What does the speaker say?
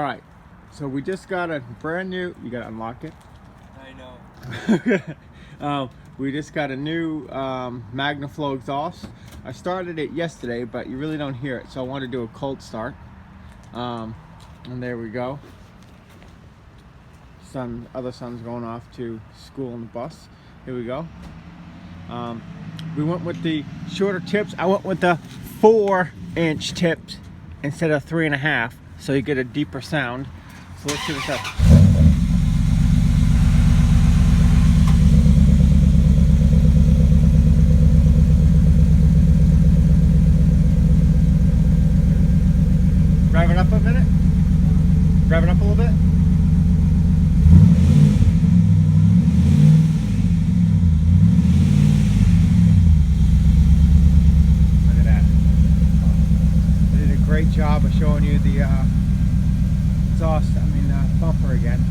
All right, so we just got a brand new, you gotta unlock it. I know. We just got a new Magnaflow exhaust. I started it yesterday, but you really don't hear it, so I want to do a cold start. And there we go. Other son's going off to school on the bus. Here we go. We went with the shorter tips. I went with the 4-inch tips instead of 3.5, so you get a deeper sound. So let's see what's up. Rev it up a minute. Rev it up a little bit. Look at that. They did a great job of showing you the exhaust, bumper again.